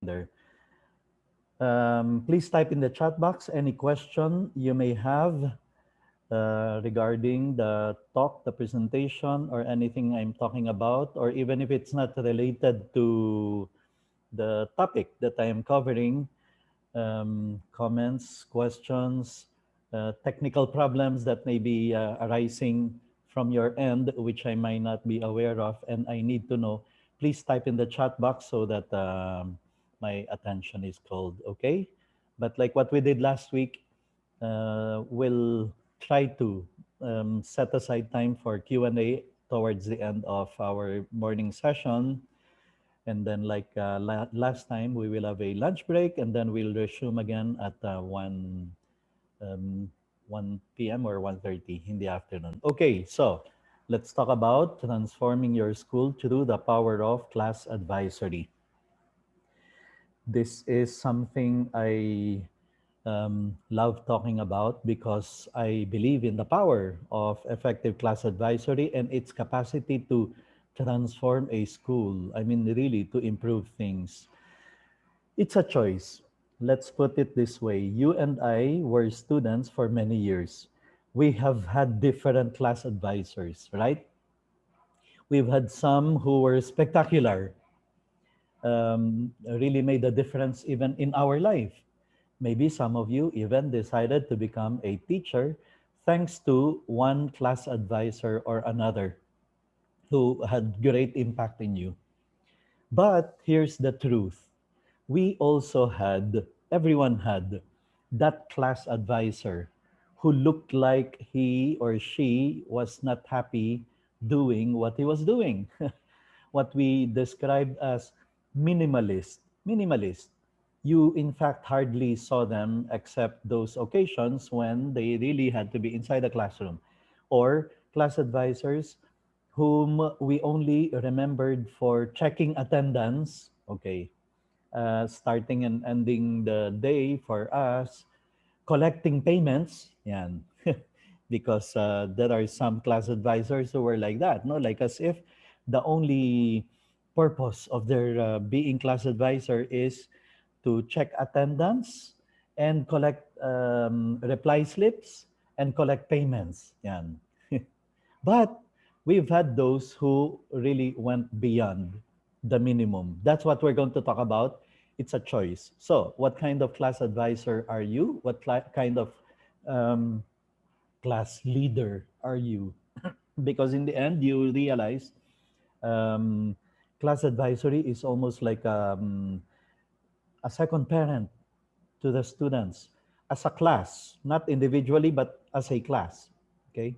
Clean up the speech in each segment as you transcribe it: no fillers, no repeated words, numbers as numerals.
reminder. Please type in the chat box any question you may have regarding the talk, the presentation, or anything I'm talking about, or even if it's not related to the topic that I am covering, comments, questions, technical problems that may be arising from your end, which I might not be aware of and I need to know, please type in the chat box so that my attention is called, okay? But like what we did last week, we'll try to set aside time for Q&A towards the end of our morning session. And then like last time, we will have a lunch break and then we'll resume again at 1 p.m. or 1:30 in the afternoon. Okay, so let's talk about transforming your school through the power of class advisory. This is something I love talking about because I believe in the power of effective class advisory and its capacity to transform a school. I mean, really to improve things. It's a choice. Let's put it this way. You and I were students for many years. We have had different class advisors, right? We've had some who were spectacular, really made a difference even in our life. Maybe some of you even decided to become a teacher thanks to one class advisor or another who had great impact in you. But here's the truth. We also had, everyone had, that class advisor who looked like he or she was not happy doing what he was doing. What we described as minimalist. Minimalist. You, in fact, hardly saw them except those occasions when they really had to be inside the classroom. Or class advisors whom we only remembered for checking attendance, okay, starting and ending the day for us, collecting payments, yan. Because there are some class advisors who were like that, no? Like as if the only purpose of their being class advisor is to check attendance and collect reply slips and collect payments. Yan. But we've had those who really went beyond the minimum. That's what we're going to talk about. It's a choice. So, what kind of class advisor are you? What kind of um, class leader are you? Because in the end, you realize um, class advisory is almost like a second parent to the students as a class, not individually, but as a class. Okay.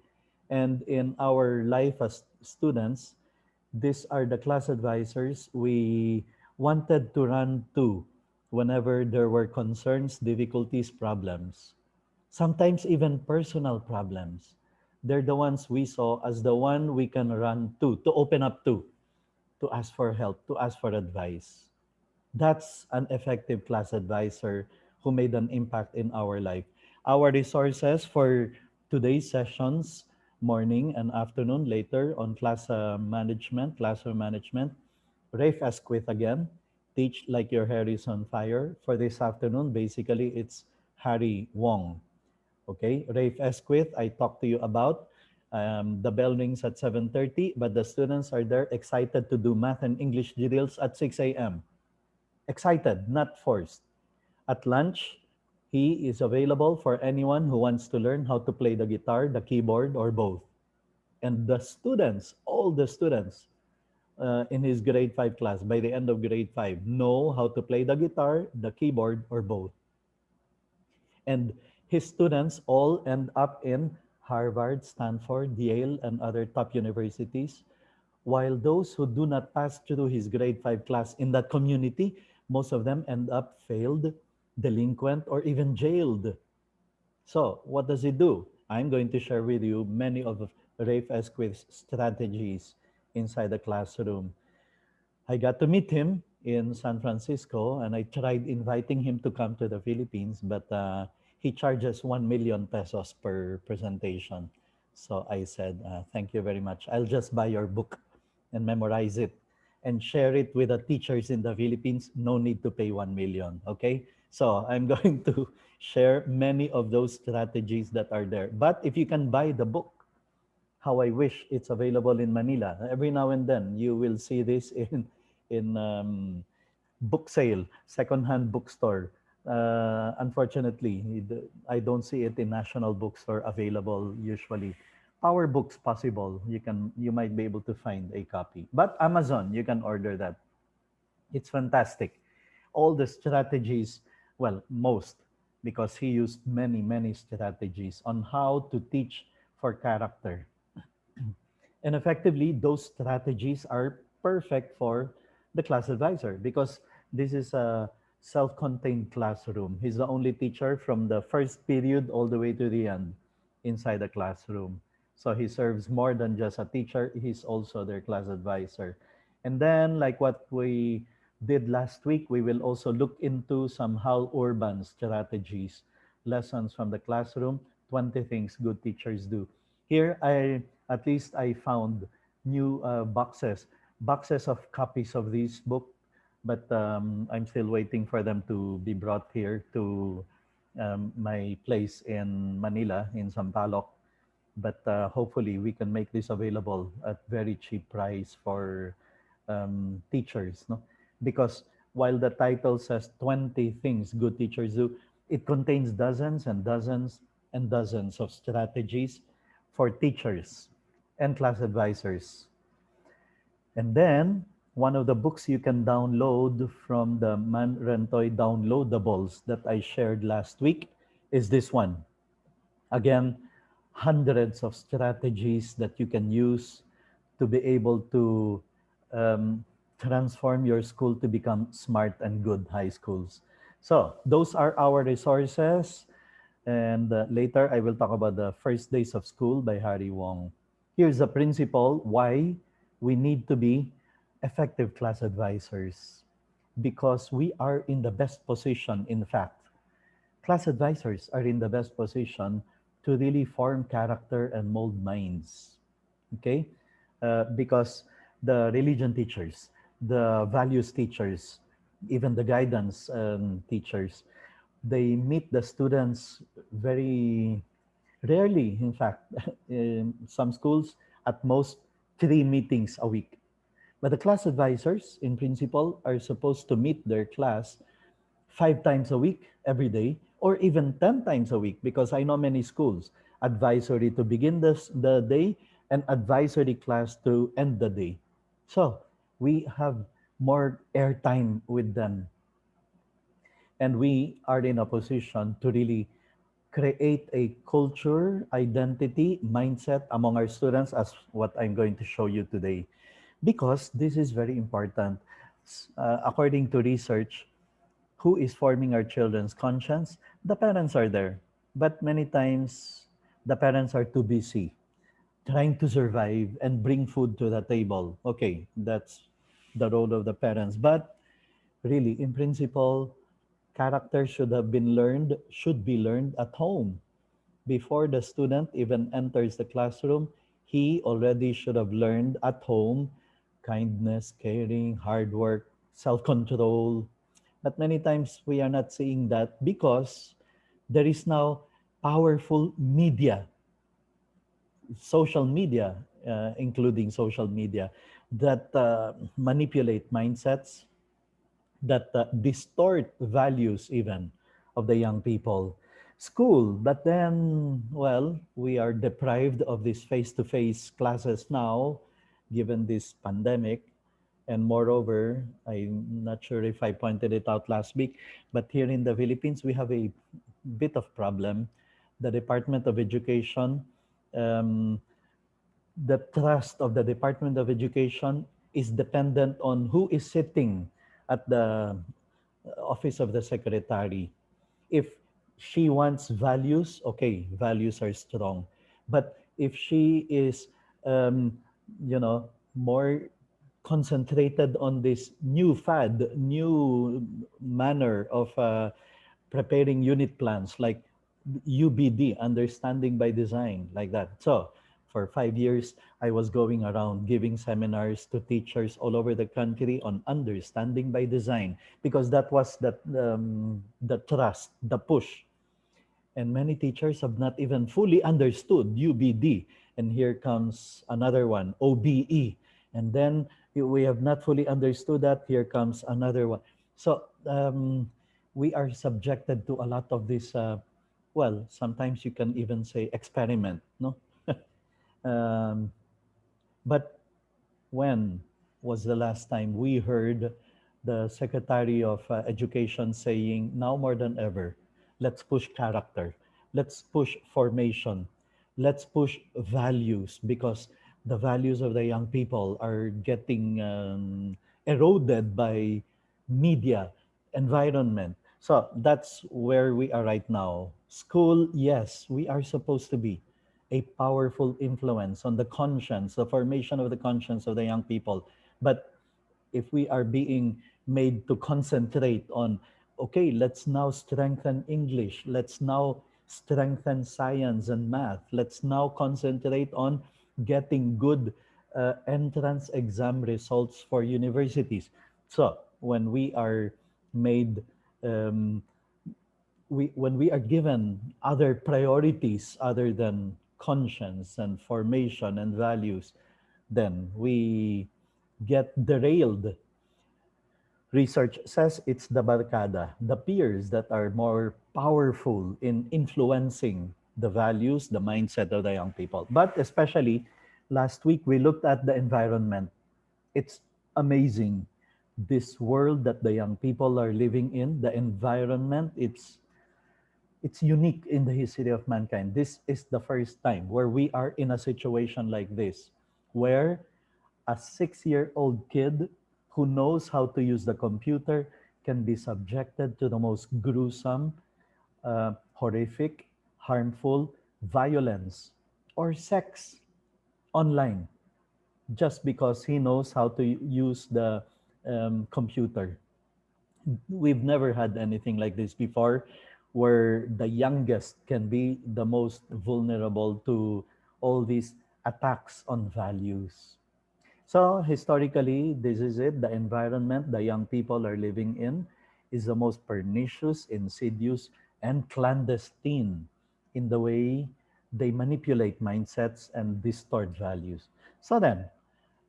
And in our life as students, these are the class advisors we wanted to run to whenever there were concerns, difficulties, problems, sometimes even personal problems. They're the ones we saw as the one we can run to open up to ask for help, to ask for advice. That's an effective class advisor who made an impact in our life. Our resources for today's sessions, morning and afternoon, later on management, classroom management. Rafe Asquith again, Teach Like Your Hair is on Fire. For this afternoon, basically it's Harry Wong. Okay, Rafe Esquith, I talked to you about. The bell rings at 7:30, but the students are there excited to do math and English drills at 6 a.m. Excited, not forced. At lunch, he is available for anyone who wants to learn how to play the guitar, the keyboard, or both. And the students, all the students in his grade 5 class, by the end of grade 5, know how to play the guitar, the keyboard, or both. And his students all end up in Harvard, Stanford, Yale, and other top universities, while those who do not pass through his grade 5 class in that community, most of them end up failed, delinquent, or even jailed. So, what does he do? I'm going to share with you many of Rafe Esquith's strategies inside the classroom. I got to meet him in San Francisco and I tried inviting him to come to the Philippines, but he charges 1 million pesos per presentation. So I said, thank you very much. I'll just buy your book and memorize it. and share it with the teachers in the Philippines, no need to pay 1 million. Okay. So I'm going to share many of those strategies that are there. But if you can buy the book, how I wish it's available in Manila. Every now and then you will see this in book sale, secondhand bookstore. Unfortunately, I don't see it in national bookstore available usually. Power books possible. You might be able to find a copy. But Amazon, you can order that. It's fantastic. All the strategies, well, most, because he used many strategies on how to teach for character. And effectively, those strategies are perfect for the class advisor because this is a self-contained classroom. He's the only teacher from the first period all the way to the end inside the classroom. So he serves more than just a teacher, he's also their class advisor. And then, like what we did last week, we will also look into some how urban strategies, lessons from the classroom, 20 things good teachers do. Here, at least I found new boxes of copies of this book, but I'm still waiting for them to be brought here to my place in Manila, in Sampaloc. But hopefully we can make this available at very cheap price for teachers, no? Because while the title says 20 things good teachers do, it contains dozens and dozens and dozens of strategies for teachers and class advisors. And then one of the books you can download from the mannrentoy downloadables that I shared last week is this one. Again, hundreds of strategies that you can use to be able to um, transform your school to become smart and good high schools. So those are our resources. And later I will talk about the First Days of School by Harry Wong. Here's the principle why we need to be effective class advisors, because we are in the best position, in fact, class advisors are in the best position to really form character and mold minds. Okay? Because the religion teachers, the values teachers, even the guidance teachers, they meet the students very rarely, in fact. In some schools, at most 3 meetings a week. But the class advisors, in principle, are supposed to meet their class 5 times a week, every day, or even 10 times a week, because I know many schools, advisory to begin the day and advisory class to end the day. So we have more airtime with them. And we are in a position to really create a culture, identity, mindset among our students, as what I'm going to show you today. Because this is very important. According to research, who is forming our children's conscience? The parents are there. But many times, the parents are too busy trying to survive and bring food to the table. Okay, that's the role of the parents. But really, in principle, character should be learned at home. Before the student even enters the classroom, he already should have learned at home kindness, caring, hard work, self-control. But many times we are not seeing that because there is now powerful media, social media, including social media, that manipulate mindsets, that distort values even of the young people. School, but then, well, we are deprived of these face-to-face classes now, given this pandemic. And moreover, I'm not sure if I pointed it out last week, but here in the Philippines, we have a bit of problem. The Department of Education, um, the trust of the Department of Education is dependent on who is sitting at the office of the secretary. If she wants values, okay, values are strong. But if she is, more concentrated on this new fad, new manner of preparing unit plans, like UBD, understanding by design, like that. So For 5 years, I was going around giving seminars to teachers all over the country on understanding by design, because that was the trust, the push. And many teachers have not even fully understood UBD. And here comes another one, OBE. And then we have not fully understood that. Here comes another one. So we are subjected to a lot of this, well, sometimes you can even say experiment, no? um, but when was the last time we heard the Secretary of Education saying, now more than ever, let's push character, let's push formation, let's push values, because the values of the young people are getting eroded by media, environment. So that's where we are right now. School, yes, we are supposed to be a powerful influence on the conscience, the formation of the conscience of the young people. But if we are being made to concentrate on, okay, let's now strengthen English, let's now strengthen science and math, let's now concentrate on getting good entrance exam results for universities. So when we are made um, when we are given other priorities other than conscience and formation and values, then we get derailed. Research says it's the barkada, the peers that are more powerful in influencing the values, the mindset of the young people. But especially last week, we looked at the environment. It's amazing. This world that the young people are living in, the environment, it's unique in the history of mankind. This is the first time where we are in a situation like this, where a 6-year-old kid who knows how to use the computer can be subjected to the most gruesome, horrific, harmful violence or sex online, just because he knows how to use the computer. We've never had anything like this before, where the youngest can be the most vulnerable to all these attacks on values. So historically, this is it. The environment the young people are living in is the most pernicious, insidious, and clandestine in the way they manipulate mindsets and distort values. So then,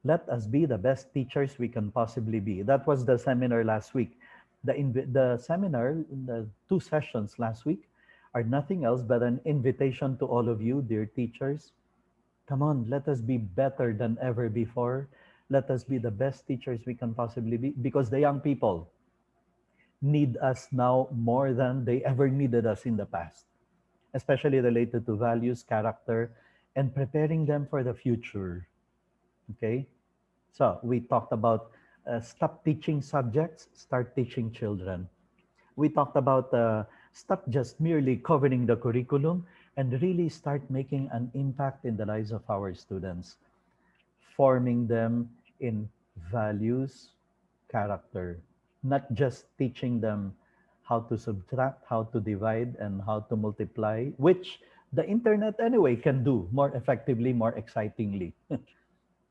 let us be the best teachers we can possibly be. That was the seminar last week. The seminar, the 2 sessions last week, are nothing else but an invitation to all of you, dear teachers. Come on, let us be better than ever before. Let us be the best teachers we can possibly be, because the young people need us now more than they ever needed us in the past, especially related to values, character, and preparing them for the future. Okay? So we talked about stop teaching subjects, start teaching children. We talked about stop just merely covering the curriculum and really start making an impact in the lives of our students, forming them in values, character, not just teaching them how to subtract, how to divide, and how to multiply, which the internet anyway can do more effectively, more excitingly.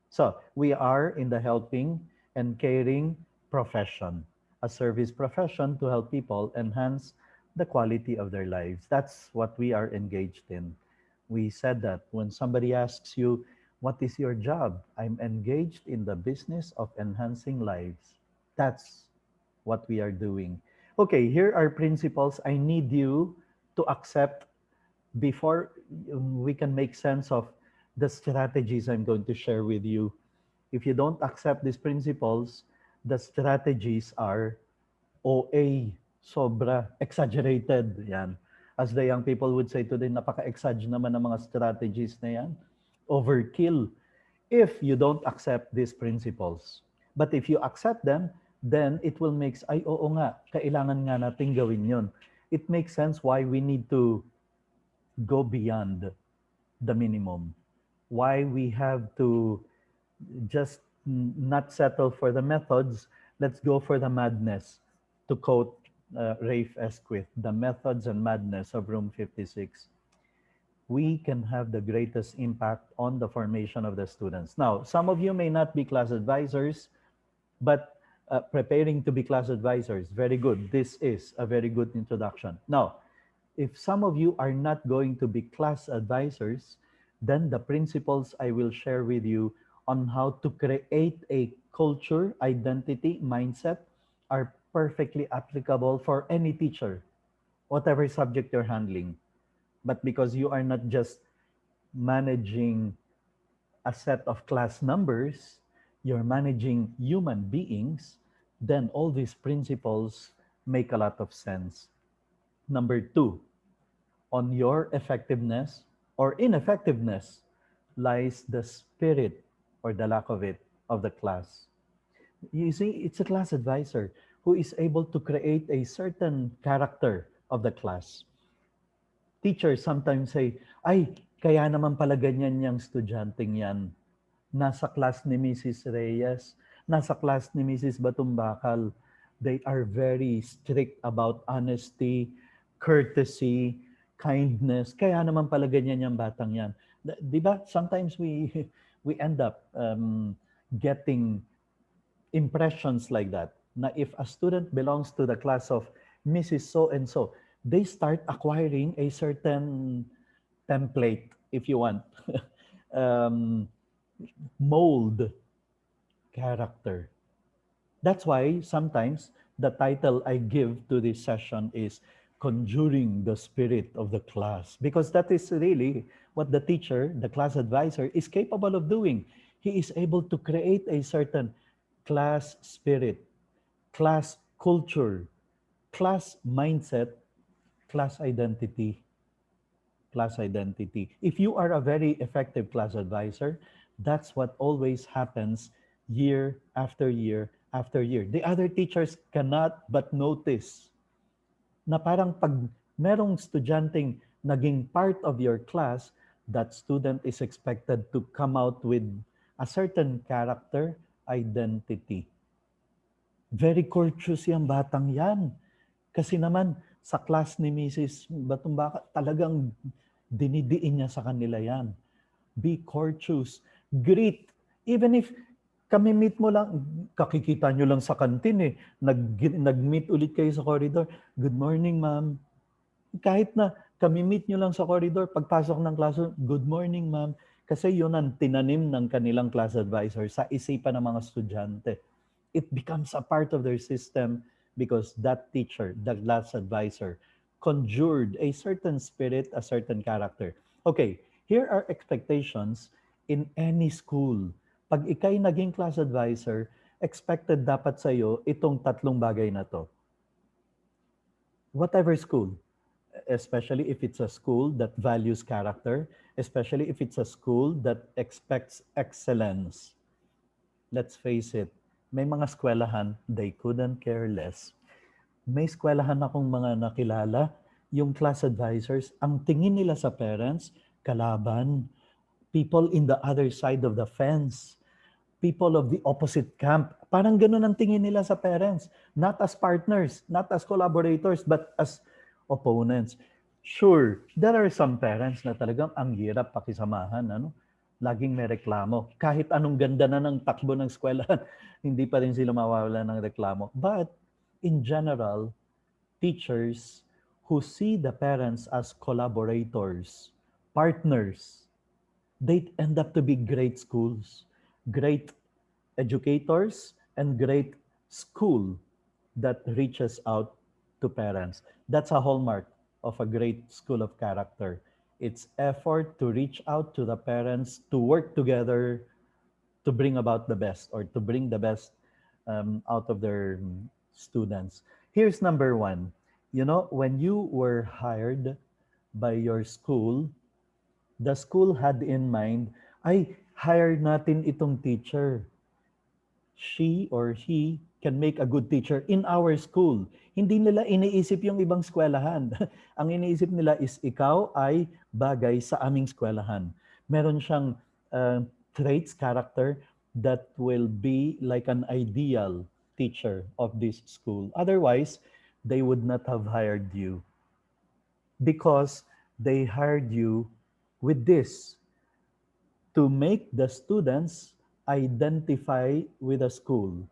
So we are in the helping and caring profession, a service profession to help people enhance the quality of their lives. That's what we are engaged in. We said that when somebody asks you, what is your job? I'm engaged in the business of enhancing lives. That's what we are doing. Okay, here are principles I need you to accept before we can make sense of the strategies I'm going to share with you. If you don't accept these principles, the strategies are OA, sobra, exaggerated. Yan. As the young people would say today, napaka-exag naman ng mga strategies na yan. Overkill. If you don't accept these principles. But if you accept them, then it will make, ay oo nga, kailangan nga natin gawin yun. It makes sense why we need to go beyond the minimum. Why we have to just not settle for the methods, let's go for the madness. To quote Rafe Esquith, the methods and madness of Room 56. we can have the greatest impact on the formation of the students. Now, some of you may not be class advisors, but preparing to be class advisors, very good. This is a very good introduction. Now, if some of you are not going to be class advisors, then the principles I will share with you on how to create a culture, identity, mindset are perfectly applicable for any teacher, whatever subject you're handling. But because you are not just managing a set of class numbers, you're managing human beings, then all these principles make a lot of sense. Number two, on your effectiveness or ineffectiveness lies the spirit or the lack of it of the class. You see, it's a class advisor who is able to create a certain character of the class. Teachers sometimes say, ay, kaya naman pala ganyan yung estudyanteng yan. Nasa class ni Mrs. Reyes, nasa class ni Mrs. Batumbakal. They are very strict about honesty, courtesy, kindness. Kaya naman pala ganyan yung batang yan. Di ba? Sometimes we we end up getting impressions like that. Na if a student belongs to the class of Mrs. So and so, they start acquiring a certain template, if you want, um, mold character. That's why sometimes the title I give to this session is Conjuring the Spirit of the Class, because that is really what the teacher, the class advisor, is capable of doing. He is able to create a certain class spirit, class culture, class mindset, class identity, class identity. If you are a very effective class advisor, that's what always happens year after year after year. The other teachers cannot but notice na parang pag merong estudyanteng naging part of your class, that student is expected to come out with a certain character, identity. Very courteous yung batang yan. Kasi naman, sa class ni Mrs. Batumbaka, talagang dinidiin niya sa kanila yan. Be courteous. Greet. Even if kami meet mo lang, kakikita nyo lang sa kantin eh. Nag-meet ulit kayo sa corridor. Good morning, ma'am. Kahit na kami meet nyo lang sa corridor, pagpasok ng classroom, good morning, ma'am. Kasi yun ang tinanim ng kanilang class advisor sa isipan ng mga estudyante. It becomes a part of their system because that teacher, the class advisor, conjured a certain spirit, a certain character. Okay, here are expectations in any school. Pag ikay naging class advisor, expected dapat sa'yo itong tatlong bagay na to. Whatever school, especially if it's a school that values character, especially if it's a school that expects excellence. Let's face it, may mga eskwelahan, they couldn't care less. May eskwelahan akong mga nakilala, yung class advisors, ang tingin nila sa parents, kalaban, people in the other side of the fence, people of the opposite camp. Parang ganun ang tingin nila sa parents. Not as partners, not as collaborators, but as opponents. Sure, there are some parents na talagang ang hirap pakisamahan. Ano? Laging may reklamo. Kahit anong ganda na ng takbo ng eskwelahan, hindi pa rin sila mawawala ng reklamo. But in general, teachers who see the parents as collaborators, partners, they end up to be great schools, great educators, and great school that reaches out to parents. That's a hallmark of a great school of character. It's effort to reach out to the parents to work together to bring about the best or to bring the best out of their students. Here's number one. You know, when you were hired by your school, the school had in mind, ay, hire natin itong teacher. She or he can make a good teacher in our school. Hindi nila iniisip yung ibang eskwelahan. Ang iniisip nila is ikaw ay bagay sa aming eskwelahan. Meron siyang traits, character that will be like an ideal teacher of this school. Otherwise, they would not have hired you because they hired you With this, to make the students identify with a school,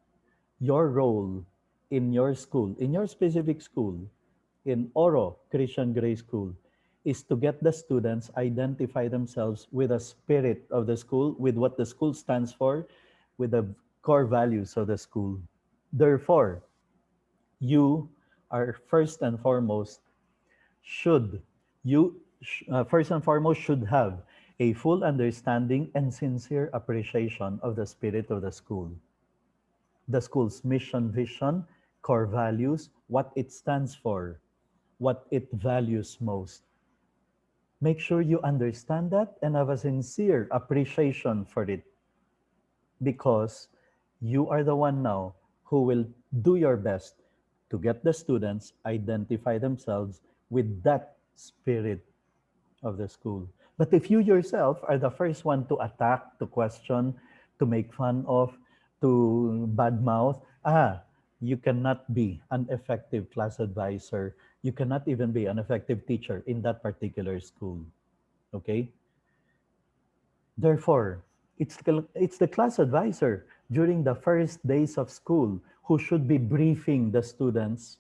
your role in your specific school, in Oro Christian Grade School, is to get the students identify themselves with the spirit of the school, with what the school stands for, with the core values of the school. Therefore, you are first and foremost should first and foremost should have a full understanding and sincere appreciation of the spirit of the school's mission, vision, core values, what it stands for, what it values most. Make sure you understand that and have a sincere appreciation for it, because you are the one now who will do your best to get the students identify themselves with that spirit of the school. But if you yourself are the first one to attack, to question, to make fun of, to badmouth, you cannot be an effective class advisor. You cannot even be an effective teacher in that particular school. Okay? Therefore, it's the class advisor during the first days of school who should be briefing the students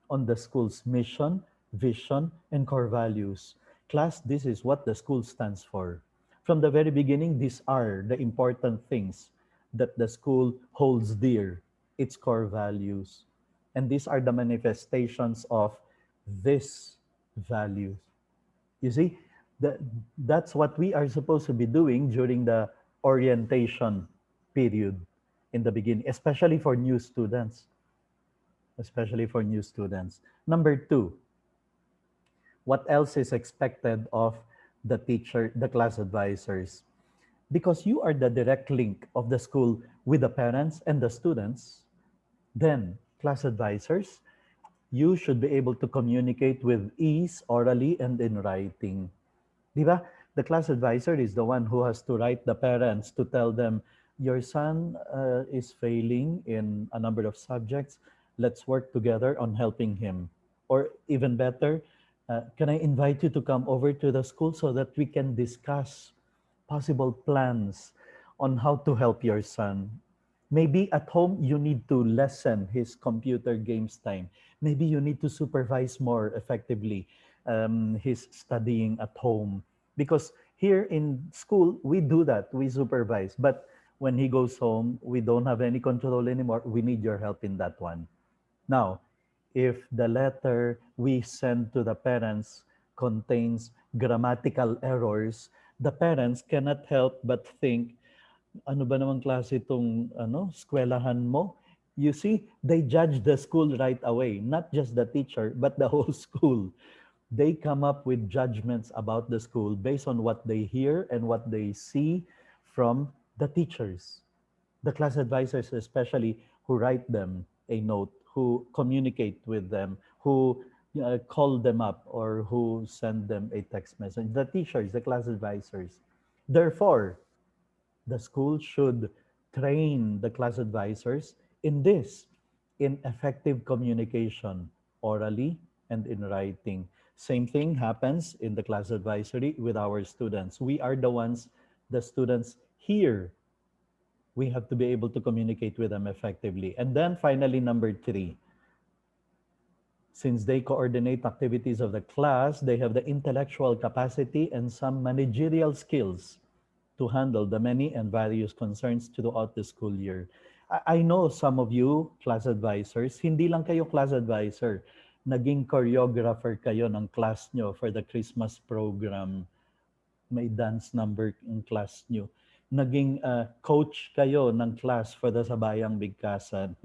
on the school's mission, vision, and core values. Class, this is what the school stands for. From the very beginning, these are the important things that the school holds dear, its core values. And these are the manifestations of these values. You see, that that's what we are supposed to be doing during the orientation period in the beginning, especially for new students. Especially for new students. Number two, what else is expected of the teacher, the class advisors? Because you are the direct link of the school with the parents and the students, then class advisors, you should be able to communicate with ease orally and in writing. Di ba? The class advisor is the one who has to write the parents to tell them, your son is failing in a number of subjects. Let's work together on helping him. Or even better, can I invite you to come over to the school so that we can discuss possible plans on how to help your son? Maybe at home, you need to lessen his computer games time. Maybe you need to supervise more effectively his studying at home. Because here in school, we do that, we supervise. But when he goes home, we don't have any control anymore. We need your help in that one. Now, if the letter we send to the parents contains grammatical errors, the parents cannot help but think, ano ba namang klase itong eskwelahan mo? You see, they judge the school right away, not just the teacher, but the whole school. They come up with judgments about the school based on what they hear and what they see from the teachers, the class advisors especially, who write them a note, who communicate with them, who call them up, or who send them a text message. The teachers, the class advisors. Therefore, the school should train the class advisors in this, in effective communication, orally and in writing. Same thing happens in the class advisory with our students. We are the ones the students hear. We have to be able to communicate with them effectively. And then finally, number three, since they coordinate activities of the class, they have the intellectual capacity and some managerial skills to handle the many and various concerns throughout the school year. I know some of you class advisors, hindi lang kayo class advisor, naging choreographer kayo ng class nyo for the Christmas program. May dance number in class nyo. Naging coach kayo ng class for the Sabayang Bigkasan.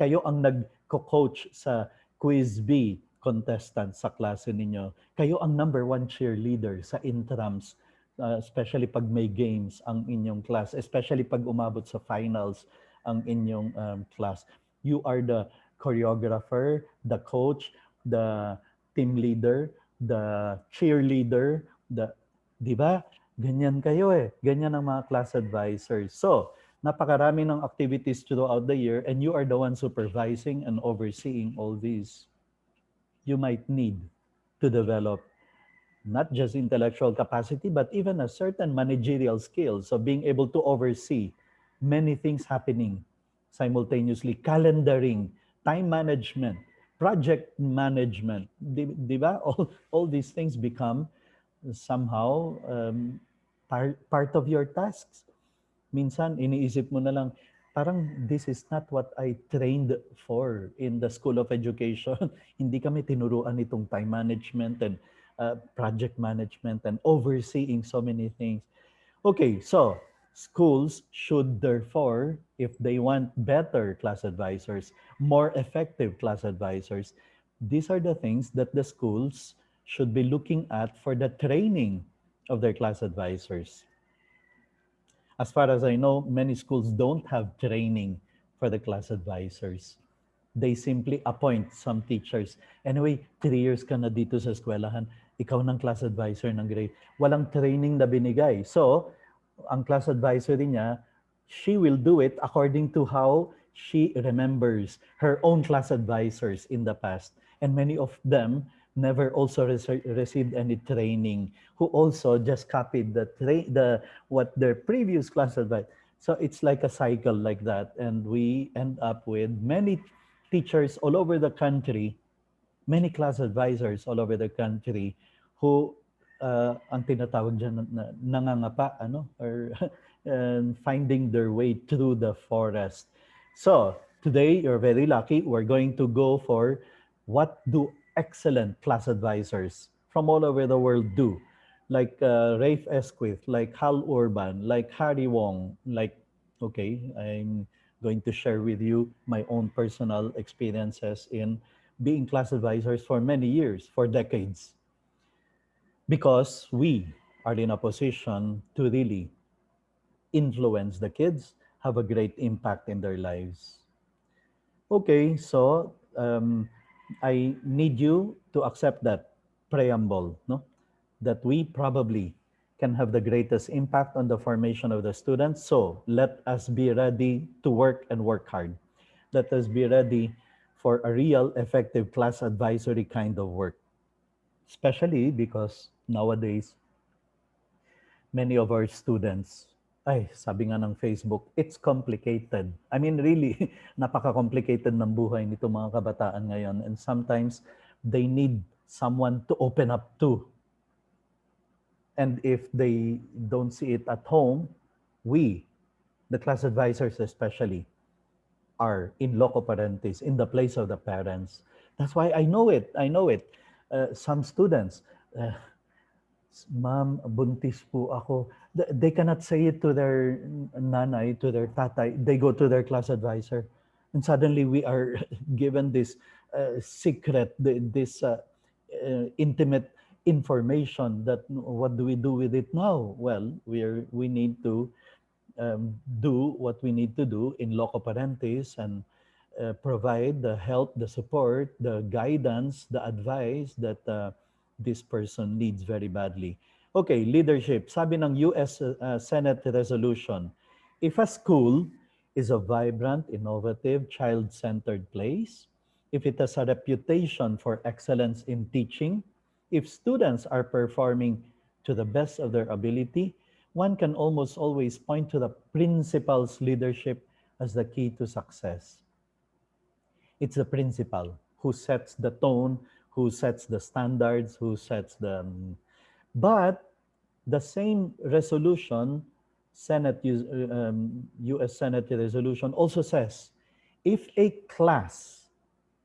Kayo ang nag-coach sa Quiz B contestant sa klase ninyo. Kayo ang number one cheerleader sa intrams, especially pag may games ang inyong class, especially pag umabot sa finals ang inyong class. You are the choreographer, the coach, the team leader, the cheerleader, the, di ba? Ganyan kayo eh. Ganyan ang mga class advisors. So, napakarami ng activities throughout the year and you are the one supervising and overseeing all these. You might need to develop not just intellectual capacity, but even a certain managerial skill. So being able to oversee many things happening simultaneously, calendaring, time management, project management, di ba? All these things become somehow part of your tasks. Minsan, iniisip mo na lang, parang this is not what I trained for in the School of Education. Hindi kami tinuruan itong time management and project management and overseeing so many things. Okay, so schools should therefore, if they want better class advisors, more effective class advisors, these are the things that the schools should be looking at for the training of their class advisors. As far as I know, many schools don't have training for the class advisors. They simply appoint some teachers. Anyway, 3 years ka na dito sa eskwelahan, ikaw ng class advisor ng grade. Walang training na binigay. So, ang class advisor niya, she will do it according to how she remembers her own class advisors in the past. And many of them never also received any training, who also just copied the what their previous class advisor. So it's like a cycle like that, and we end up with many teachers all over the country, many class advisors all over the country who ang tinatawag dyan nangangapa or finding their way through the forest. So today you're very lucky. We're going to go for what do excellent class advisors from all over the world do, like Rafe Esquith, like Hal Urban, like Harry Wong, like, okay, I'm going to share with you my own personal experiences in being class advisors for many years, for decades, because we are in a position to really influence the kids, have a great impact in their lives. Okay, so I need you to accept that preamble, no? That we probably can have the greatest impact on the formation of the students. So let us be ready to work and work hard. Let us be ready for a real effective class advisory kind of work, especially because nowadays many of our students, ay, sabi nga ng Facebook, it's complicated. I mean, really, napaka-complicated ng buhay nito mga kabataan ngayon. And sometimes, they need someone to open up to. And if they don't see it at home, we, the class advisors especially, are in loco parentis, in the place of the parents. That's why I know it. I know it. Some students, ma'am, buntis po ako. They cannot say it to their nanay, to their tatay. They go to their class advisor. And suddenly we are given this secret, this intimate information that what do we do with it now? Well, we need to do what we need to do in loco parentis and provide the help, the support, the guidance, the advice that this person needs very badly. Okay, leadership. Sabi ng US Senate resolution, if a school is a vibrant, innovative, child-centered place, if it has a reputation for excellence in teaching, if students are performing to the best of their ability, one can almost always point to the principal's leadership as the key to success. It's the principal who sets the tone, who sets the standards, who sets the... But the same resolution, US Senate resolution also says, if a class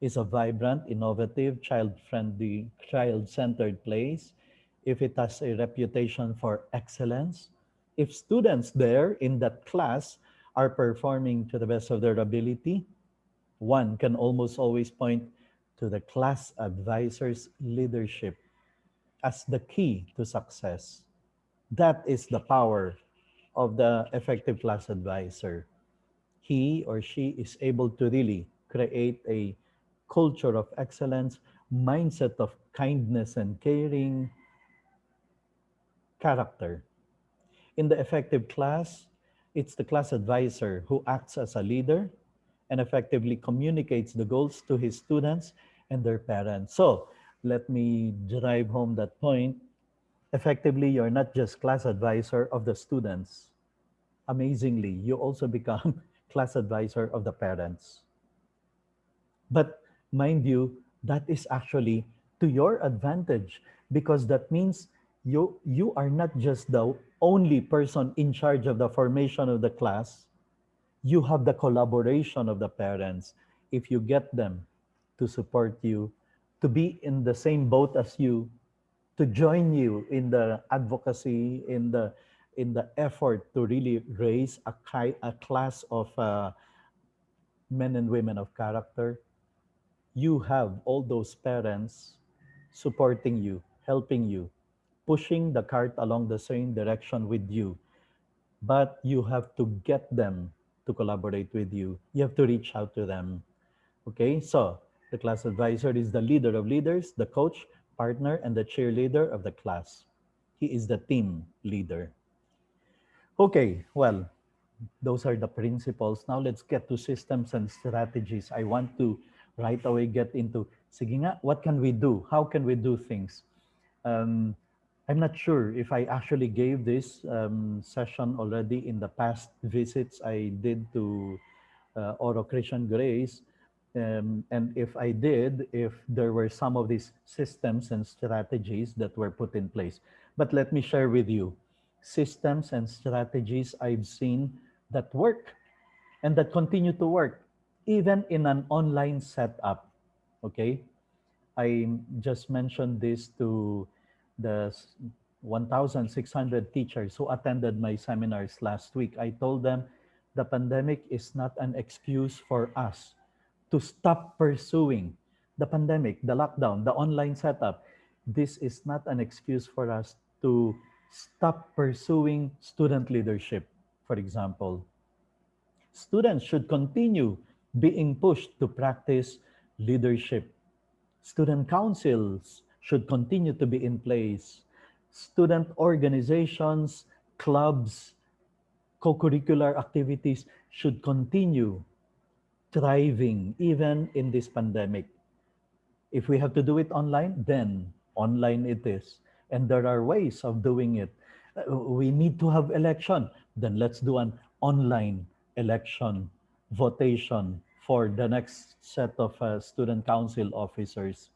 is a vibrant, innovative, child-friendly, child-centered place, if it has a reputation for excellence, if students there in that class are performing to the best of their ability, one can almost always point to the class advisor's leadership as the key to success. That is the power of the effective class advisor. He or she is able to really create a culture of excellence, mindset of kindness and caring, character. In the effective class, it's the class advisor who acts as a leader and effectively communicates the goals to his students and their parents. So let me drive home that point. Effectively, you're not just class advisor of the students. Amazingly, you also become class advisor of the parents. But mind you, that is actually to your advantage, because that means you are not just the only person in charge of the formation of the class. You have the collaboration of the parents. If you get them to support you, to be in the same boat as you, to join you in the advocacy, in the effort to really raise a class of men and women of character, you have all those parents supporting you, helping you, pushing the cart along the same direction with you. But you have to get them to collaborate with you. You have to reach out to them. Okay, so the class advisor is the leader of leaders, the coach, partner, and the cheerleader of the class. He is the team leader. Okay, well, those are the principles. Now let's get to systems and strategies. I want to right away get into, sige nga, what can we do? How can we do things? Um, I'm not sure if I actually gave this session already in the past visits I did to Oro Christian Grace. And if I did, if there were some of these systems and strategies that were put in place. But let me share with you systems and strategies I've seen that work and that continue to work, even in an online setup. Okay? I just mentioned this to the 1,600 teachers who attended my seminars last week. I told them the pandemic is not an excuse for us to stop pursuing the pandemic, the lockdown, the online setup. This is not an excuse for us to stop pursuing student leadership, for example. Students should continue being pushed to practice leadership. Student councils should continue to be in place. Student organizations, clubs, co-curricular activities should continue thriving even in this pandemic. If we have to do it online, then online it is. And there are ways of doing it. We need to have election. Then let's do an online election votation for the next set of student council officers.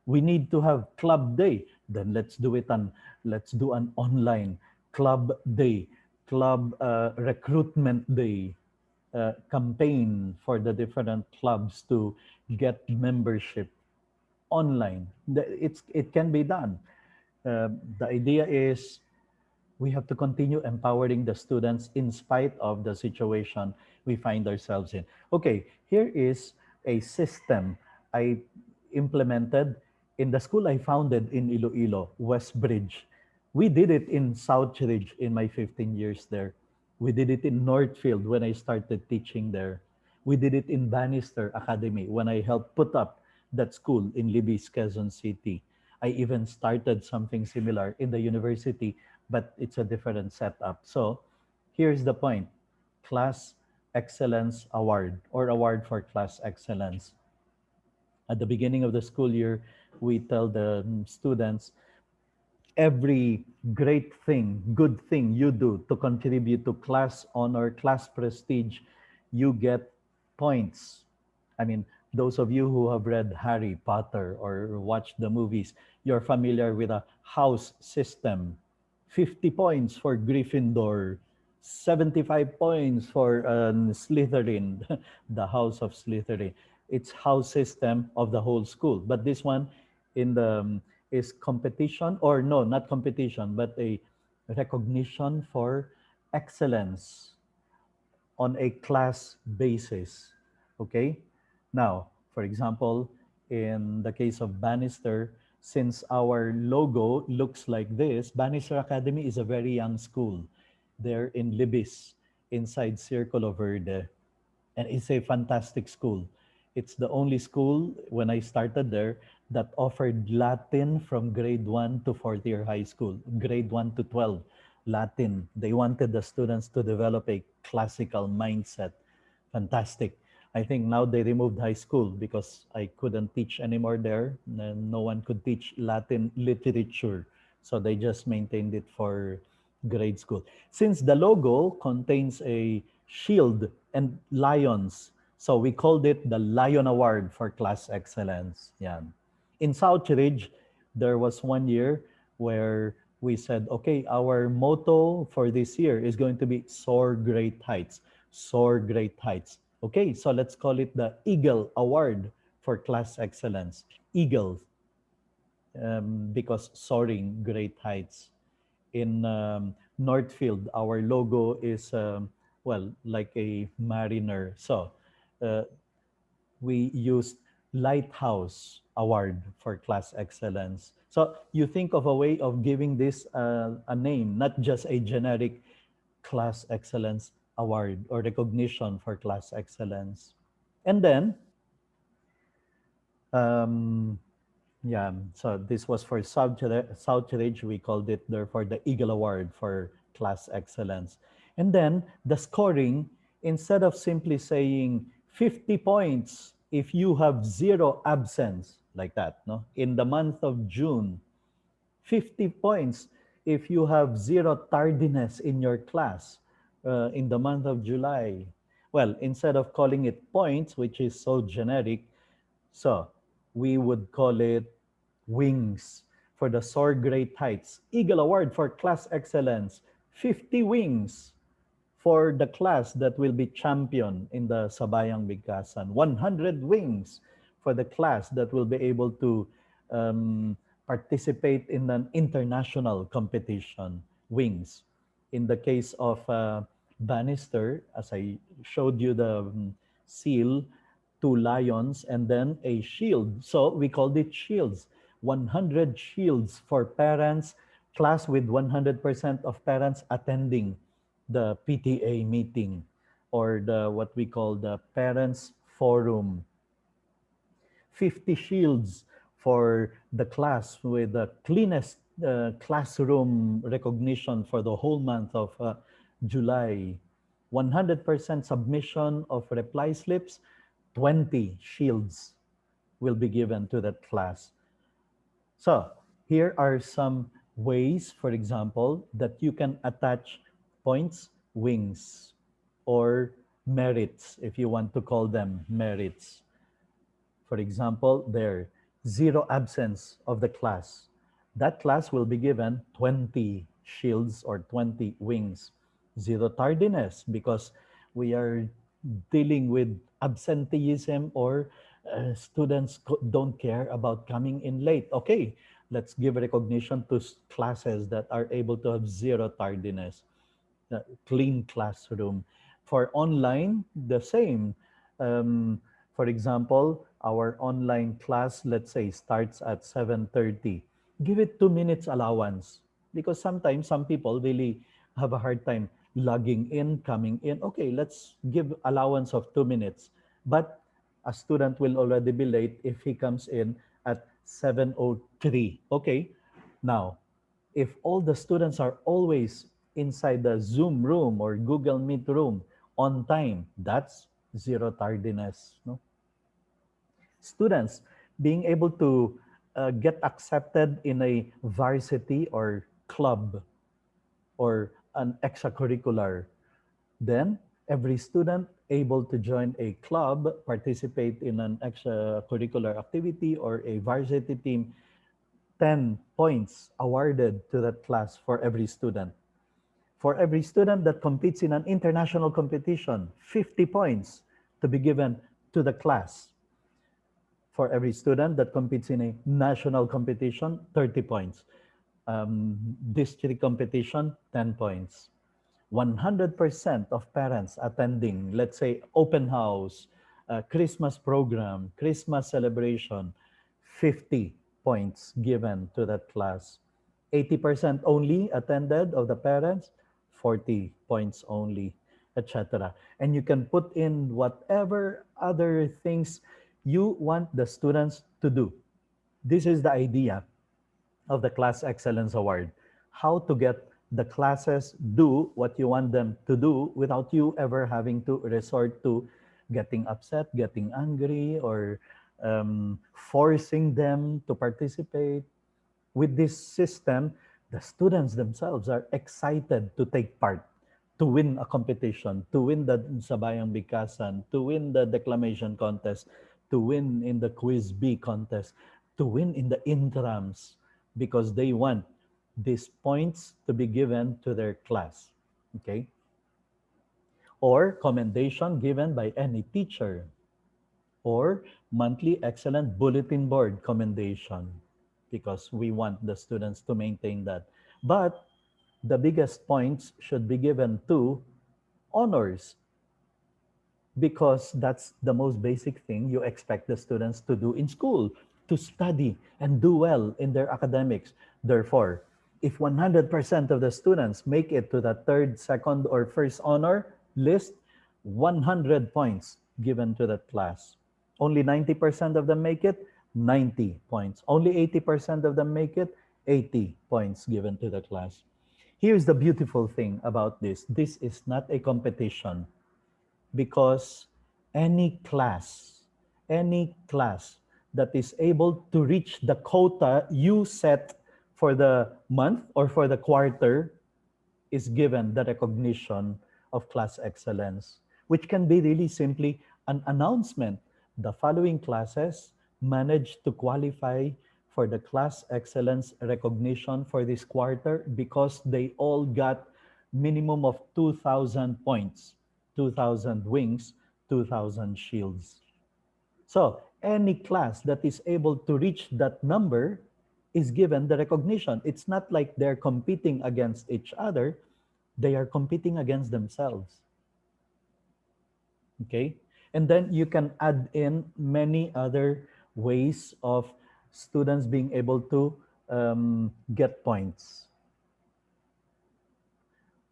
We need to have club day. Then let's do an online club day, club recruitment day campaign for the different clubs to get membership online. It can be done. The idea is we have to continue empowering the students in spite of the situation we find ourselves in. Okay, here is a system I implemented in the school I founded in Iloilo, Westbridge. We did it in Southridge in my 15 years there. We did it in Northfield when I started teaching there. We did it in Bannister Academy when I helped put up that school in Libis, Quezon City. I even started something similar in the university, but it's a different setup. So here's the point: Class Excellence Award, or Award for Class Excellence. At the beginning of the school year, we tell the students every great thing, good thing you do to contribute to class honor, class prestige, you get points. I mean, those of you who have read Harry Potter or watched the movies, you're familiar with a house system. 50 points for Gryffindor, 75 points for Slytherin, the house of Slytherin. It's house system of the whole school. But this one in the is competition, or no, not competition, but a recognition for excellence on a class basis. Okay? Now, for example, in the case of Bannister, since our logo looks like this, Bannister Academy is a very young school. They're in Libis, inside Circulo Verde. And it's a fantastic school. It's the only school when I started there that offered Latin from grade 1 to fourth year high school, grade 1 to 12, Latin. They wanted the students to develop a classical mindset. Fantastic. I think now they removed high school because I couldn't teach anymore there. And no one could teach Latin literature So they just maintained it for grade school. Since the logo contains a shield and lions, so we called it the Lion Award for Class Excellence. Yeah. In Southridge, there was one year where we said, okay, our motto for this year is going to be Soar Great Heights. Soar Great Heights. Okay, so let's call it the Eagle Award for Class Excellence. Eagle, because soaring great heights. In Northfield, our logo is, well, like a mariner. So uh, we used Lighthouse Award for Class Excellence. So you think of a way of giving this a name, not just a generic Class Excellence Award or recognition for Class Excellence. And then, um, yeah, so this was for Southridge. We called it therefore the Eagle Award for Class Excellence. And then the scoring, instead of simply saying 50 points if you have zero absence, like that, no? In the month of June, 50 points if you have zero tardiness in your class in the month of July. Well, instead of calling it points, which is so generic, so we would call it wings for the Soar Great Heights. Eagle Award for Class Excellence. 50 wings for the class that will be champion in the Sabayang Bigkasan. 100 wings for the class that will be able to participate in an international competition. Wings. In the case of Bannister, as I showed you the seal, two lions, and then a shield. So we called it shields. 100 shields for parents, class with 100% of parents attending the PTA meeting or the what we call the parents forum. 50 shields for the class with the cleanest classroom recognition for the whole month of July. 100% submission of reply slips, 20 shields will be given to that class. So here are some ways, for example, that you can attach points, wings, or merits, if you want to call them merits. For example, there, zero absence of the class. That class will be given 20 shields or 20 wings. Zero tardiness, because we are dealing with absenteeism or students don't care about coming in late. Okay, let's give recognition to classes that are able to have zero tardiness, clean classroom. For online, the same. Um, for example, our online class, let's say, starts at 7:30. Give it 2 minutes allowance because sometimes some people really have a hard time logging in, coming in. Okay, let's give allowance of 2 minutes. But a student will already be late if he comes in at 7:03. Okay, now if all the students are always inside the Zoom room or Google Meet room on time, that's zero tardiness. No? Students being able to get accepted in a varsity or club or an extracurricular, then every student able to join a club, participate in an extracurricular activity or a varsity team, 10 points awarded to that class for every student. For every student that competes in an international competition, 50 points to be given to the class. For every student that competes in a national competition, 30 points. District competition, 10 points. 100% of parents attending, let's say, open house, Christmas program, Christmas celebration, 50 points given to that class. 80% only attended of the parents, 40 points only, etc. And you can put in whatever other things you want the students to do. This is the idea of the Class Excellence Award. How to get the classes do what you want them to do without you ever having to resort to getting upset, getting angry, or forcing them to participate. With this system, The students themselves are excited to take part, to win a competition, to win the Sabayang Bikasan, to win the declamation contest, to win in the quiz B contest, to win in the intrams, because they want these points to be given to their class. Okay? Or commendation given by any teacher, or monthly excellent bulletin board commendation, because we want the students to maintain that. But the biggest points should be given to honors, because that's the most basic thing you expect the students to do in school, to study and do well in their academics. Therefore, if 100% of the students make it to the third, second, or first honor list, 100 points given to that class. Only 90% of them make it, 90 points. Only 80% of them make it, 80 points given to the class. Here's the beautiful thing about this. This is not a competition, because any class that is able to reach the quota you set for the month or for the quarter is given the recognition of class excellence, which can be really simply an announcement. The following classes managed to qualify for the class excellence recognition for this quarter because they all got minimum of 2,000 points, 2,000 wings, 2,000 shields. So any class that is able to reach that number is given the recognition. It's not like they're competing against each other, they are competing against themselves. Okay? And then you can add in many other ways of students being able to get points.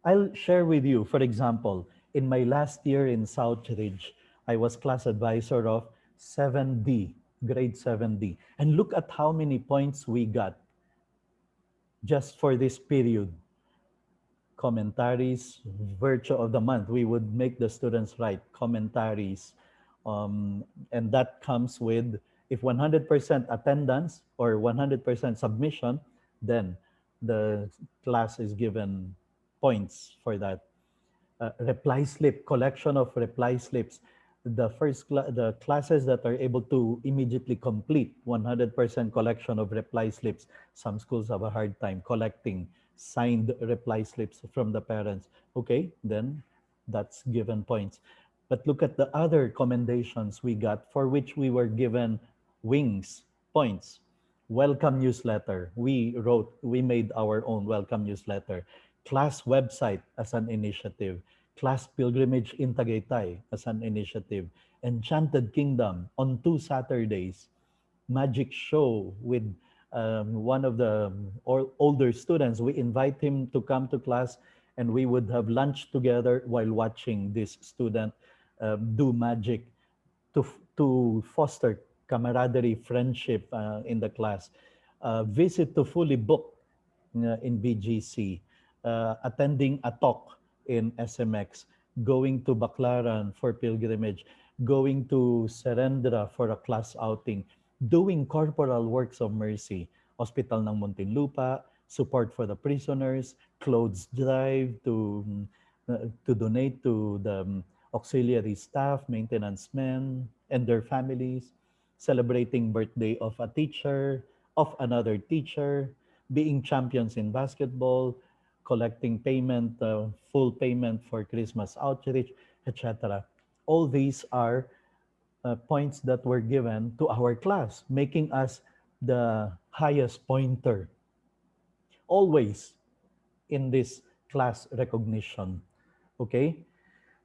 I'll share with you, for example, in my last year in Southridge, I was class advisor of 7D, grade 7D. And look at how many points we got just for this period. Commentaries, virtue of the month, we would make the students write commentaries. And that comes with, if 100% attendance or 100% submission, then the class is given points for that. Reply slip, collection of reply slips. The classes that are able to immediately complete 100% collection of reply slips, some schools have a hard time collecting signed reply slips from the parents. Okay, then that's given points. But look at the other commendations we got for which we were given wings, points. Welcome newsletter. We made our own welcome newsletter. Class website as an initiative. Class pilgrimage in Tagaytay as an initiative. Enchanted Kingdom on 2 Saturdays. Magic show with one of the older students. We invite him to come to class, and we would have lunch together while watching this student do magic to foster camaraderie, friendship in the class. Visit to fully booked in BGC, attending a talk in SMX, going to Baclaran for pilgrimage, going to Serendra for a class outing, doing corporal works of mercy, Hospital ng Muntinlupa, support for the prisoners, clothes drive to donate to the auxiliary staff, maintenance men, and their families, celebrating birthday of a teacher, of another teacher, being champions in basketball, collecting payment, full payment for Christmas outreach, etc. All these are points that were given to our class, making us the highest pointer always in this class recognition. Okay?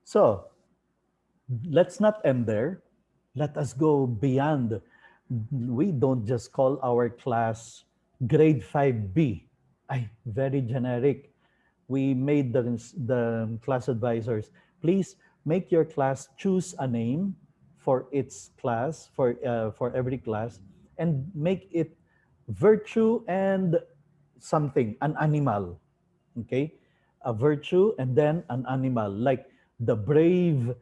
So let's not end there. Let us go beyond. We don't just call our class grade 5B. Ay, very generic. We made the class advisors, please make your class choose a name for its class, for every class, and make it virtue and something, an animal. Okay? A virtue and then an animal, like the brave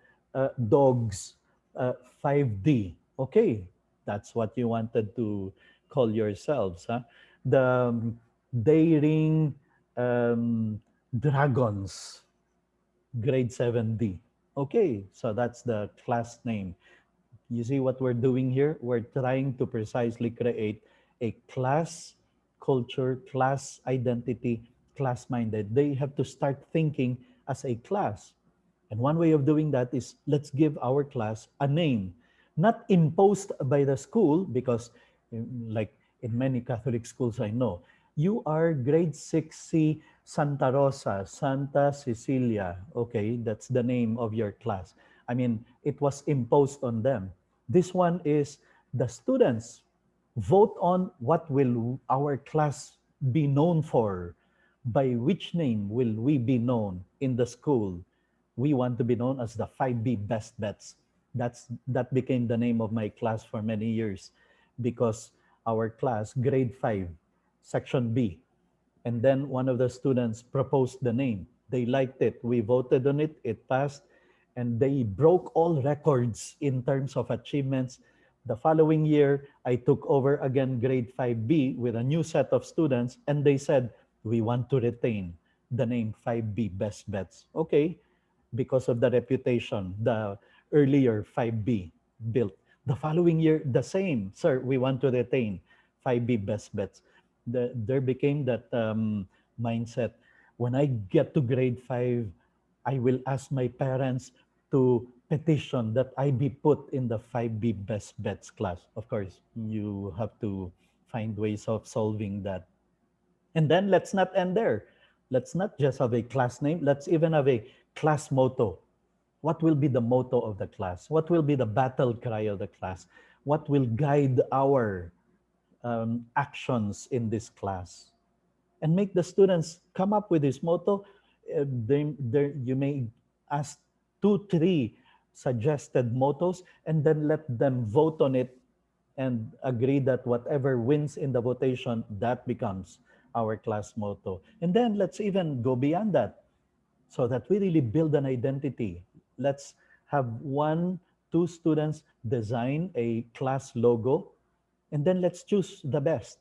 dogs, 5D. Okay, that's what you wanted to call yourselves. Huh? The Daring Dragons, grade 7D. Okay, so that's the class name. You see what we're doing here? We're trying to precisely create a class culture, class identity, class minded. They have to start thinking as a class. And one way of doing that is let's give our class a name, not imposed by the school, because, like in many Catholic schools I know, you are grade 6C Santa Rosa, Santa Cecilia. Okay, that's the name of your class. I mean, it was imposed on them. This one is the students vote on what will our class be known for. By which name will we be known in the school? We want to be known as the 5B best bets. That became the name of my class for many years, because our class, grade 5, section B, and then one of the students proposed the name. They liked it. We voted on it. It passed. And they broke all records in terms of achievements. The following year, I took over again grade 5B with a new set of students, and they said, we want to retain the name 5B Best Bets. Okay, because of the reputation the earlier 5B built. The following year, the same. Sir, we want to retain 5B Best Bets. There became that mindset. When I get to grade 5, I will ask my parents to petition that I be put in the 5B Best Bets class. Of course, you have to find ways of solving that. And then let's not end there. Let's not just have a class name. Let's even have a class motto. What will be the motto of the class? What will be the battle cry of the class? What will guide our actions in this class? And make the students come up with this motto. You may ask 2, 3 suggested mottos, and then let them vote on it and agree that whatever wins in the votation, that becomes our class motto. And then let's even go beyond that, so that we really build an identity. Let's have 1, 2 students design a class logo, and then let's choose the best.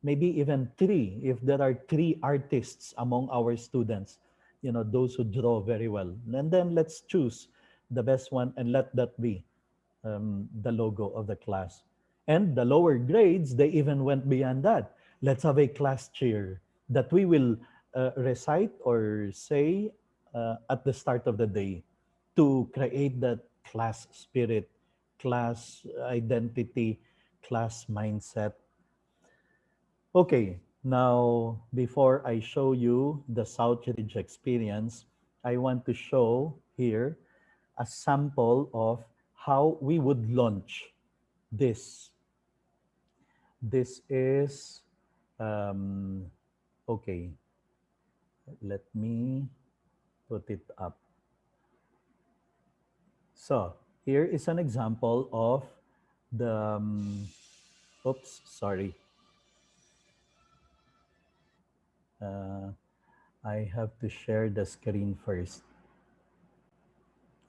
Maybe even 3, if there are 3 artists among our students, those who draw very well. And then let's choose the best one and let that be the logo of the class. And the lower grades, they even went beyond that. Let's have a class cheer that we will recite or say at the start of the day to create that class spirit, class identity, class mindset. Okay, now before I show you the Southridge experience, I want to show here a sample of how we would launch this. This is, okay, let me put it up. So here is an example of the, oops, sorry. I have to share the screen first.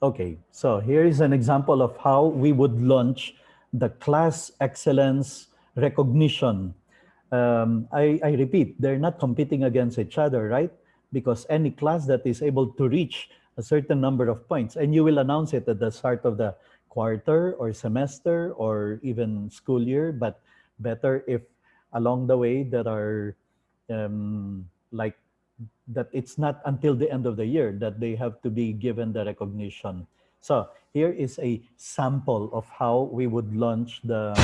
Okay, so here is an example of how we would launch the class excellence recognition. I repeat, they're not competing against each other, right? Because any class that is able to reach a certain number of points, and you will announce it at the start of the quarter or semester or even school year, but better if along the way there are like that it's not until the end of the year that they have to be given the recognition. So here is a sample of how we would launch the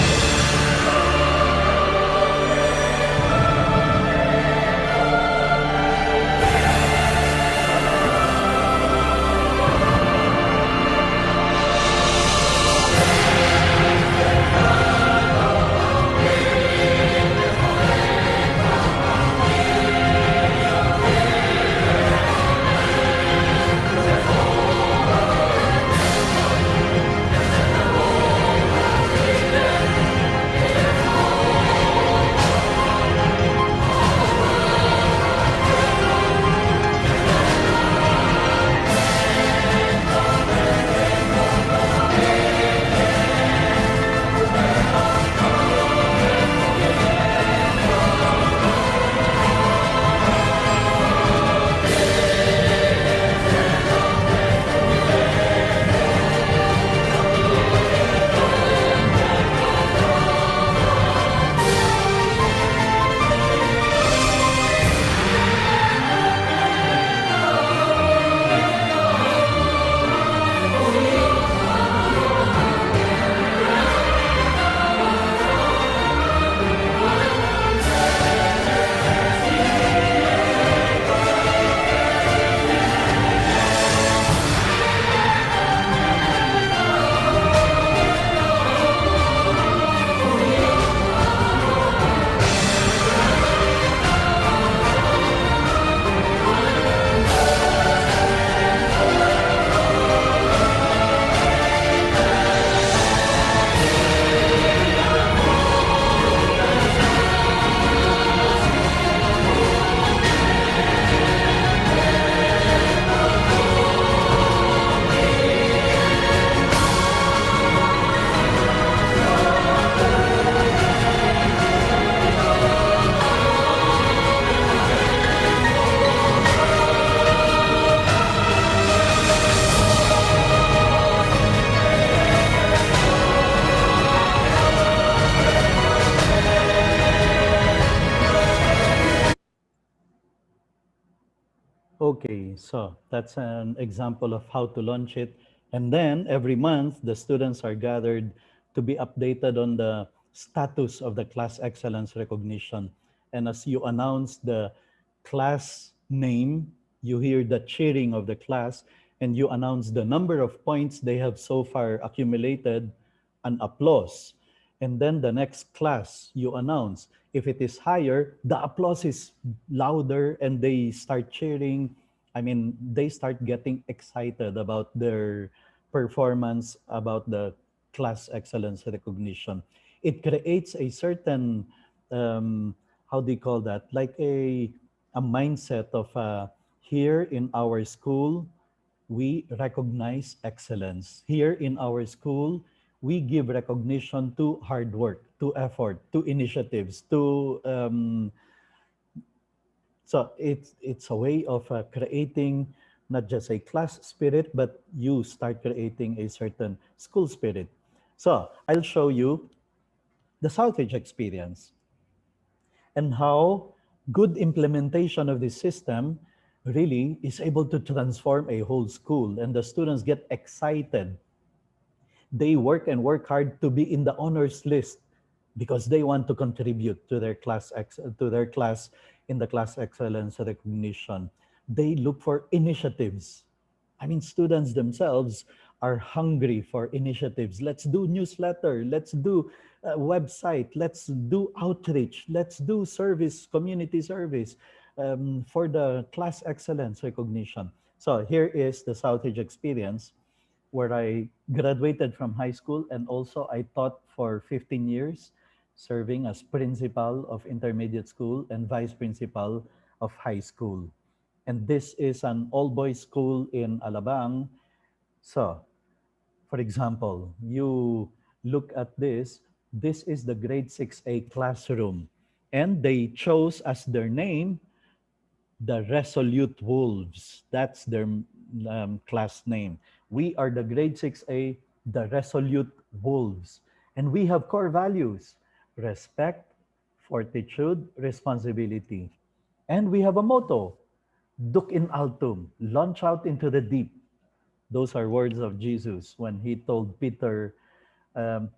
Okay, so that's an example of how to launch it. And then every month, the students are gathered to be updated on the status of the class excellence recognition. And as you announce the class name, you hear the cheering of the class, and you announce the number of points they have so far accumulated, an applause. And then the next class you announce. If it is higher, the applause is louder and they start cheering. I mean, they start getting excited about their performance, about the class excellence recognition. It creates a certain, how do you call that? Like a mindset of here in our school, we recognize excellence. Here in our school, we give recognition to hard work, to effort, to initiatives, to so it's a way of creating not just a class spirit, but you start creating a certain school spirit. So I'll show you the Southridge experience and how good implementation of this system really is able to transform a whole school, and the students get excited. They work and work hard to be in the honors list because they want to contribute to their to their class in the class excellence recognition. They look for initiatives. I mean, students themselves are hungry for initiatives. Let's do newsletter. Let's do a website. Let's do outreach. Let's do service, community service for the class excellence recognition. So here is the Southridge experience where I graduated from high school, and also I taught for 15 years, serving as principal of intermediate school and vice principal of high school. And this is an all-boys school in Alabang. So, for example, you look at this. This is the grade 6A classroom. And they chose as their name the Resolute Wolves. That's their class name. We are the grade 6A, the Resolute Wolves. And we have core values: respect, fortitude, responsibility. And we have a motto: Duc in altum, launch out into the deep. Those are words of Jesus when he told Peter,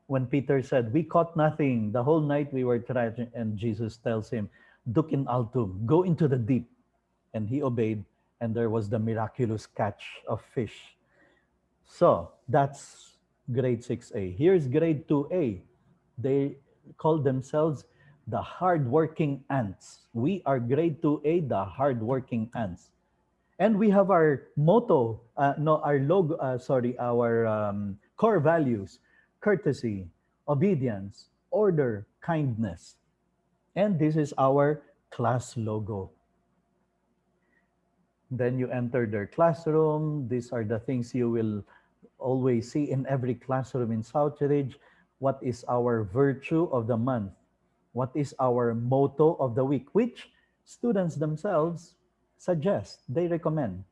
when Peter said, "We caught nothing. The whole night we were trying," and Jesus tells him, "Duc in altum, go into the deep." And he obeyed, and there was the miraculous catch of fish. So that's grade 6A. Here's grade 2A. They call themselves the hardworking ants. We are grade 2A, the hardworking ants. And we have our motto, no, our logo, sorry, our core values: courtesy, obedience, order, kindness. And this is our class logo. Then you enter their classroom. These are the things you will always see in every classroom in Southridge. What is our virtue of the month? What is our motto of the week? Which students themselves suggest, they recommend.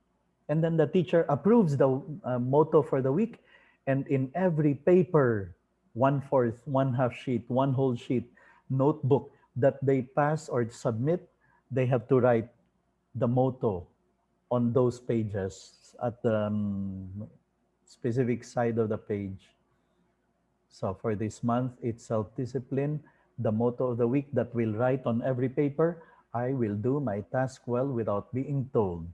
And then the teacher approves the motto for the week. And in every paper, one fourth, one half sheet, one whole sheet, notebook that they pass or submit, they have to write the motto on those pages at the specific side of the page. So for this month, it's self-discipline. The motto of the week that we'll write on every paper: I will do my task well without being told.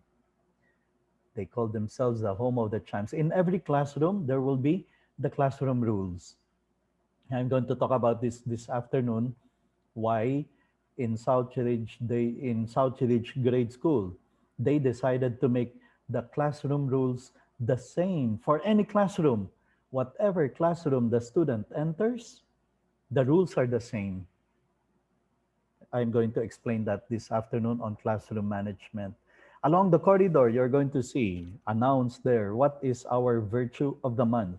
They call themselves the home of the champs. In every classroom, there will be the classroom rules. I'm going to talk about this afternoon, why in Southridge Grade School, they decided to make the classroom rules the same for any classroom. Whatever classroom the student enters, the rules are the same. I'm going to explain that this afternoon on classroom management. Along the corridor, you're going to see announced there, what is our virtue of the month.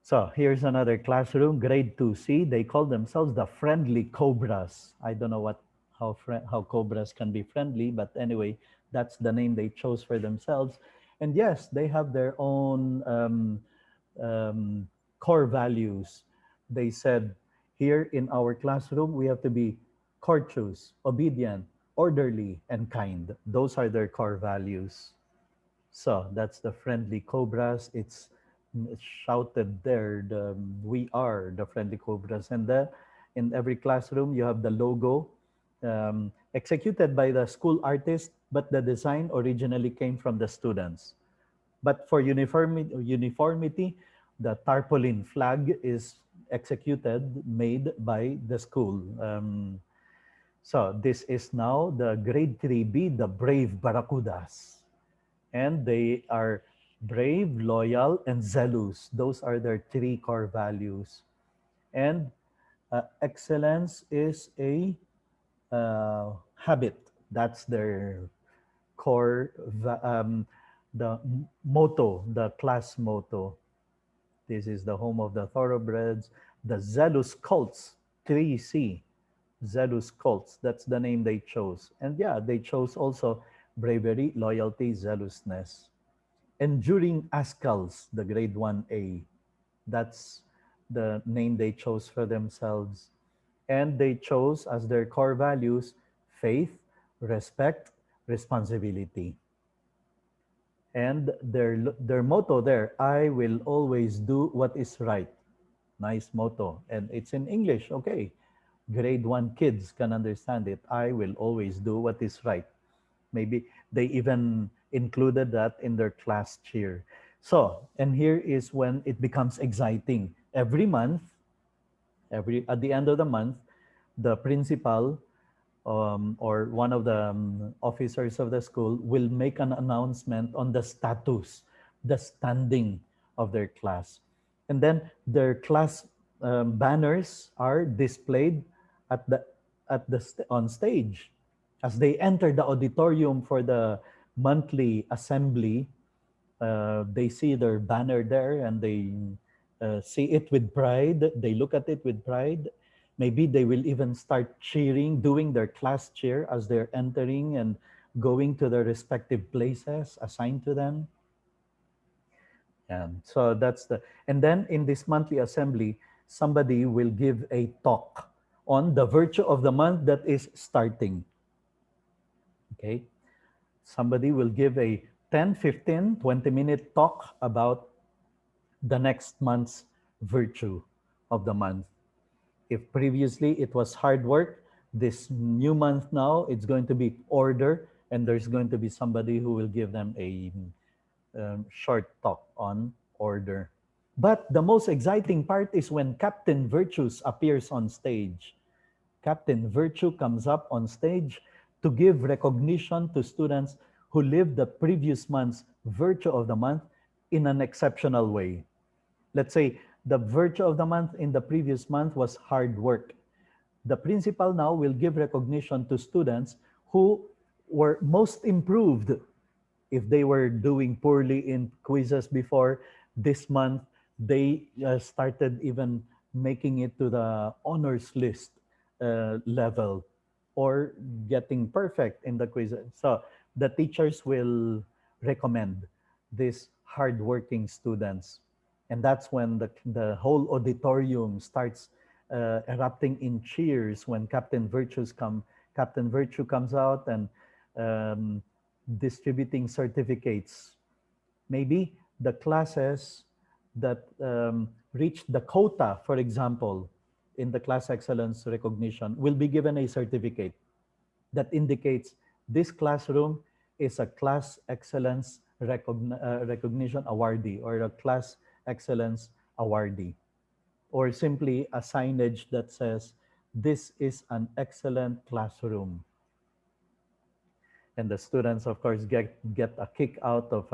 So here's another classroom, grade 2C. They call themselves the friendly cobras. I don't know how cobras can be friendly, but anyway, that's the name they chose for themselves. And yes, they have their own core values. They said, here in our classroom, we have to be courteous, obedient, orderly and kind. Those are their core values. So that's the friendly cobras. It's shouted there. We are the friendly cobras, and then in every classroom you have the logo, executed by the school artist, but the design originally came from the students. But for uniformity, the tarpaulin flag is executed, made by the school. So this is now the grade 3B, the brave Barracudas. And they are brave, loyal, and zealous. Those are their three core values. And excellence is a habit. That's their core, the motto, the class motto. This is the home of the thoroughbreds, the zealous cults, 3C, zealous cults. That's the name they chose. And yeah, they chose also bravery, loyalty, zealousness. Enduring Ascals, the grade 1A. That's the name they chose for themselves. And they chose as their core values faith, respect, responsibility. And their motto there, I will always do what is right. Nice motto. And it's in English, okay. Grade 1 kids can understand it. I will always do what is right. Maybe they even included that in their class cheer. So, and here is when it becomes exciting. Every month, every at the end of the month, the principal or one of the officers of the school will make an announcement on the status, the standing of their class. And then their class banners are displayed at the on stage as they enter the auditorium for the monthly assembly. They see their banner there and they see it with pride. They look at it with pride. Maybe they will even start cheering, doing their class cheer as they're entering and going to their respective places assigned to them. And so that's and then in this monthly assembly, somebody will give a talk on the virtue of the month that is starting. Okay. Somebody will give a 10, 15, 20-minute talk about the next month's virtue of the month. If previously it was hard work, this new month now it's going to be order, and there's going to be somebody who will give them a short talk on order. But the most exciting part is when Captain Virtues appears on stage. Captain Virtue comes up on stage to give recognition to students who lived the previous month's virtue of the month in an exceptional way. Let's say the virtue of the month in the previous month was hard work. The principal now will give recognition to students who were most improved. If they were doing poorly in quizzes before, this month they started even making it to the honors list level or getting perfect in the quizzes. So the teachers will recommend these hardworking students. And that's when the whole auditorium starts erupting in cheers when Captain Virtue comes out and um, distributing certificates. Maybe the classes that reached the quota, for example, in the class excellence recognition, will be given a certificate that indicates this classroom is a class excellence recognition awardee or a class excellence awardee, or simply a signage that says this is an excellent classroom. And the students, of course, get a kick out of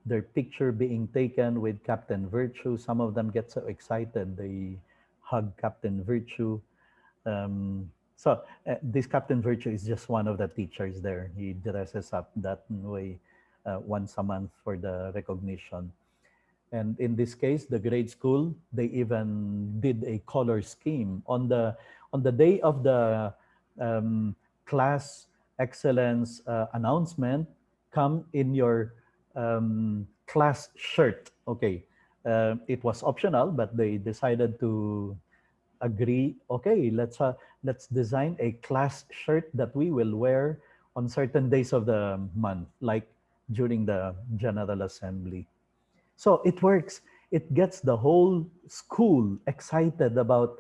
their picture being taken with Captain Virtue. Some of them get so excited they hug Captain Virtue. This Captain Virtue is just one of the teachers there. He dresses up that way once a month for the recognition. And in this case, the grade school, they even did a color scheme on the day of the class excellence announcement. Come in your class shirt. Okay, it was optional, but they decided to agree. Okay, let's design a class shirt that we will wear on certain days of the month, like during the General Assembly. So it works. It gets the whole school excited about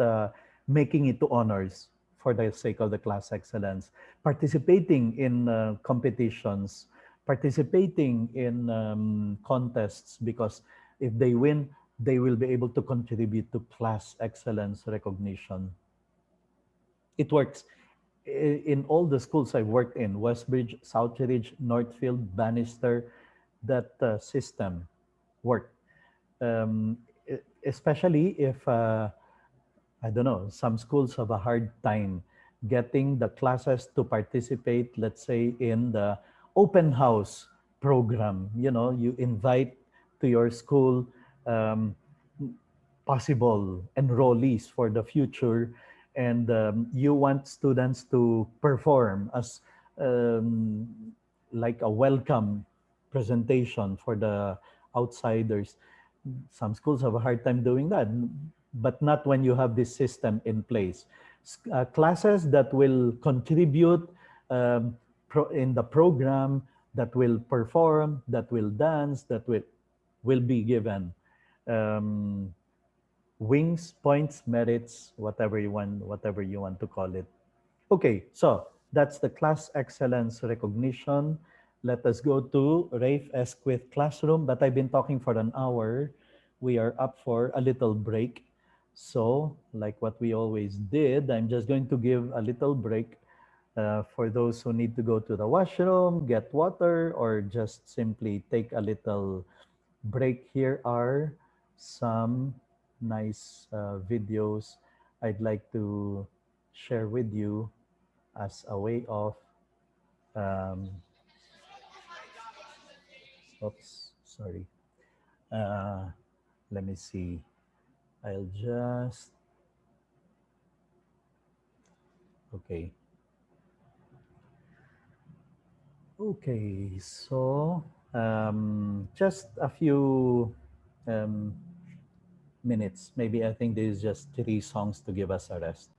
making it to honors for the sake of the class excellence, participating in competitions, participating in contests, because if they win, they will be able to contribute to class excellence recognition. It works in all the schools I've worked in, Westbridge, Southridge, Northfield, Bannister. That system worked. Especially if I don't know, some schools have a hard time getting the classes to participate, let's say, in the open house program. You know, you invite to your school um, possible enrollees for the future, and you want students to perform as um, like a welcome presentation for the outsiders. Some schools have a hard time doing that, but not when you have this system in place. Classes that will contribute in the program, that will perform, that will dance, that will be given um, wings, points, merits, whatever you want to call it. Okay, so that's the class excellence recognition. Let us go to Rafe Esquith classroom, but I've been talking for an hour. We are up for a little break. So, like what we always did, I'm just going to give a little break for those who need to go to the washroom, get water, or just simply take a little break. Here are some nice videos I'd like to share with you as a way of um, oops, sorry. uh, Let me see. I'll just okay. Okay, so just a few um, minutes, maybe. I think this is just 3 songs to give us a rest.